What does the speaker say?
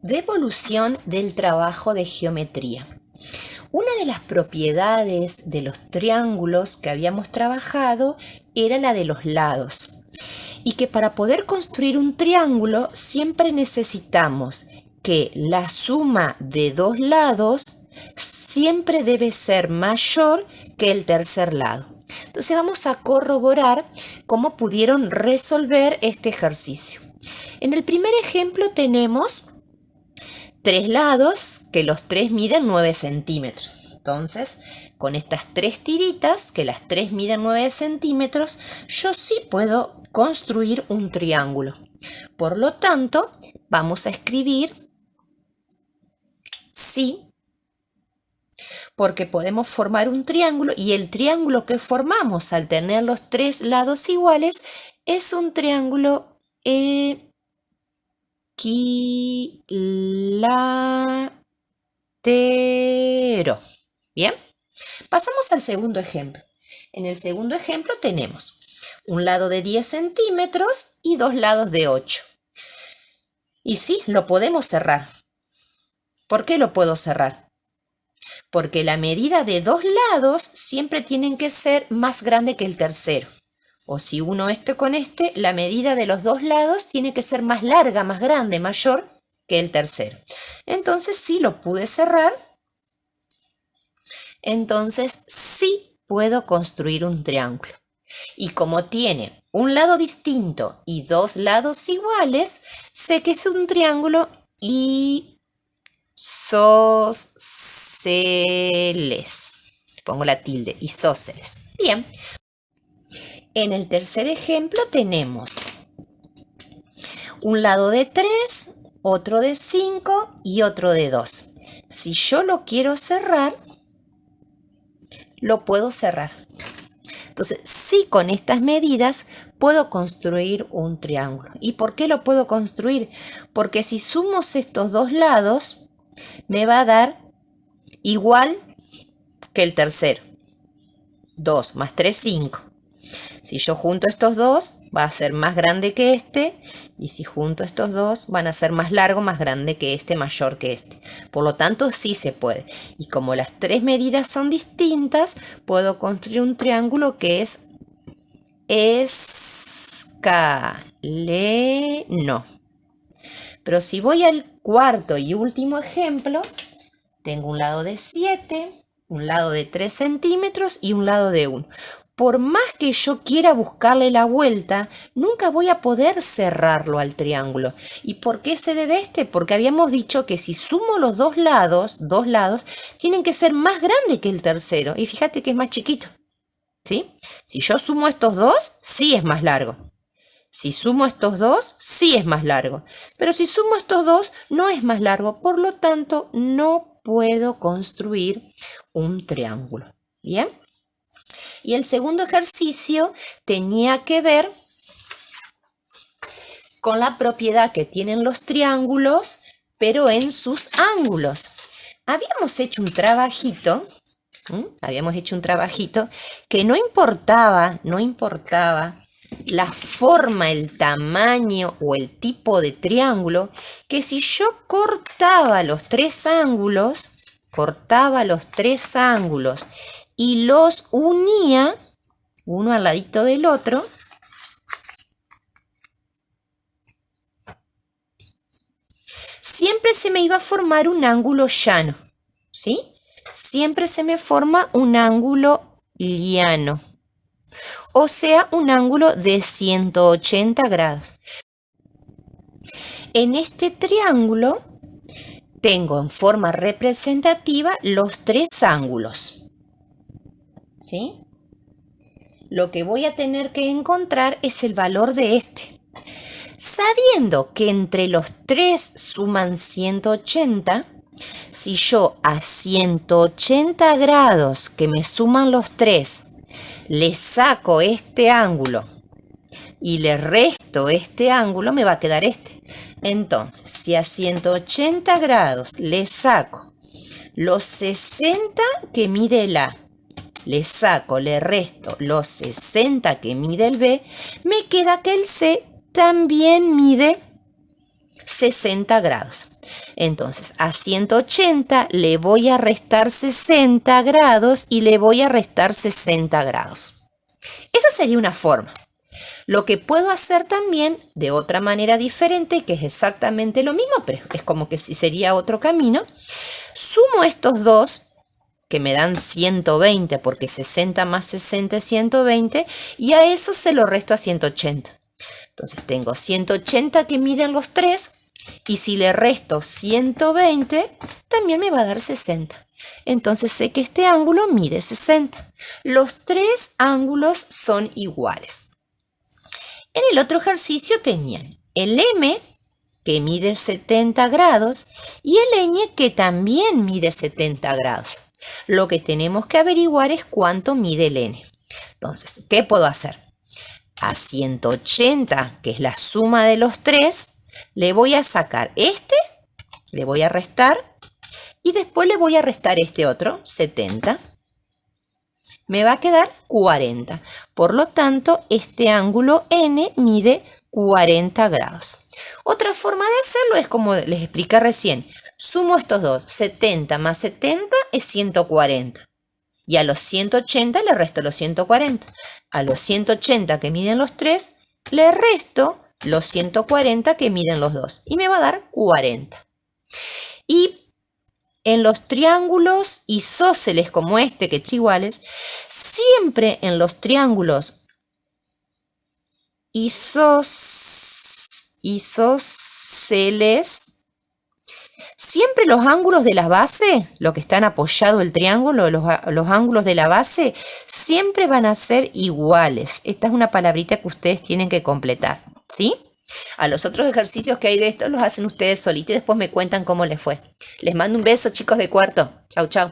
Devolución del trabajo de geometría. Una de las propiedades de los triángulos que habíamos trabajado era la de los lados. Y que para poder construir un triángulo siempre necesitamos que la suma de dos lados siempre debe ser mayor que el tercer lado. Entonces vamos a corroborar cómo pudieron resolver este ejercicio. En el primer ejemplo tenemos tres lados que los tres miden 9 centímetros. Entonces, con estas tres tiritas, que las tres miden 9 centímetros, yo sí puedo construir un triángulo. Por lo tanto, vamos a escribir sí, porque podemos formar un triángulo y el triángulo que formamos al tener los tres lados iguales es un triángulo equilátero. Bien, pasamos al segundo ejemplo. En el segundo ejemplo tenemos un lado de 10 centímetros y dos lados de 8. Y sí, lo podemos cerrar. ¿Por qué lo puedo cerrar? Porque la medida de dos lados siempre tienen que ser más grande que el tercero. O si uno con este, la medida de los dos lados tiene que ser más larga, más grande, mayor que el tercero. Entonces sí lo pude cerrar. Entonces sí puedo construir un triángulo. Y como tiene un lado distinto y dos lados iguales, sé que es un triángulo isósceles. Pongo la tilde, isósceles. Bien. En el tercer ejemplo tenemos un lado de 3, otro de 5 y otro de 2. Si yo lo quiero cerrar, lo puedo cerrar. Entonces, sí, con estas medidas puedo construir un triángulo. ¿Y por qué lo puedo construir? Porque si sumo estos dos lados, me va a dar igual que el tercero. 2 más 3, 5. Si yo junto estos dos, va a ser más grande que este. Y si junto estos dos, van a ser más largo, más grande que este, mayor que este. Por lo tanto, sí se puede. Y como las tres medidas son distintas, puedo construir un triángulo que es escaleno. Pero si voy al cuarto y último ejemplo, tengo un lado de 7, un lado de 3 centímetros y un lado de 1. Por más que yo quiera buscarle la vuelta, nunca voy a poder cerrarlo al triángulo. ¿Y por qué se debe Porque habíamos dicho que si sumo los dos lados, tienen que ser más grandes que el tercero. Y fíjate que es más chiquito. ¿Sí? Si yo sumo estos dos, sí es más largo. Si sumo estos dos, sí es más largo. Pero si sumo estos dos, no es más largo. Por lo tanto, no puedo construir un triángulo. ¿Bien? Y el segundo ejercicio tenía que ver con la propiedad que tienen los triángulos, pero en sus ángulos. Habíamos hecho un trabajito que no importaba la forma, el tamaño o el tipo de triángulo, que si yo cortaba los tres ángulos y los unía uno al ladito del otro, siempre se me iba a formar un ángulo llano, ¿sí? Siempre se me forma un ángulo llano, o sea, un ángulo de 180 grados. En este triángulo tengo en forma representativa los tres ángulos. ¿Sí? Lo que voy a tener que encontrar es el valor de este. Sabiendo que entre los tres suman 180, si yo a 180 grados que me suman los tres, le saco este ángulo y le resto este ángulo, me va a quedar este. Entonces, si a 180 grados le saco los 60 que mide el A, le resto los 60 que mide el B, me queda que el C también mide 60 grados. Entonces, a 180 le voy a restar 60 grados y le voy a restar 60 grados. Esa sería una forma. Lo que puedo hacer también de otra manera diferente, que es exactamente lo mismo, pero es como que si sería otro camino, sumo estos dos, que me dan 120, porque 60 más 60 es 120, y a eso se lo resto a 180. Entonces tengo 180 que miden los tres, y si le resto 120, también me va a dar 60. Entonces sé que este ángulo mide 60. Los tres ángulos son iguales. En el otro ejercicio tenían el M, que mide 70 grados, y el N, que también mide 70 grados. Lo que tenemos que averiguar es cuánto mide el N. Entonces, ¿qué puedo hacer? A 180, que es la suma de los tres, le voy a sacar este, le voy a restar, y después le voy a restar este otro, 70. Me va a quedar 40. Por lo tanto, este ángulo N mide 40 grados. Otra forma de hacerlo es como les expliqué recién. Sumo estos dos. 70 más 70 es 140. Y a los 180 le resto los 140. A los 180 que miden los tres, le resto los 140 que miden los dos. Y me va a dar 40. Y en los triángulos isósceles como este, que son iguales, siempre en los triángulos isósceles, siempre los ángulos de la base, lo que están apoyados el triángulo, los ángulos de la base, siempre van a ser iguales. Esta es una palabrita que ustedes tienen que completar, ¿sí? A los otros ejercicios que hay de estos los hacen ustedes solitos y después me cuentan cómo les fue. Les mando un beso, chicos de cuarto. Chau, chau.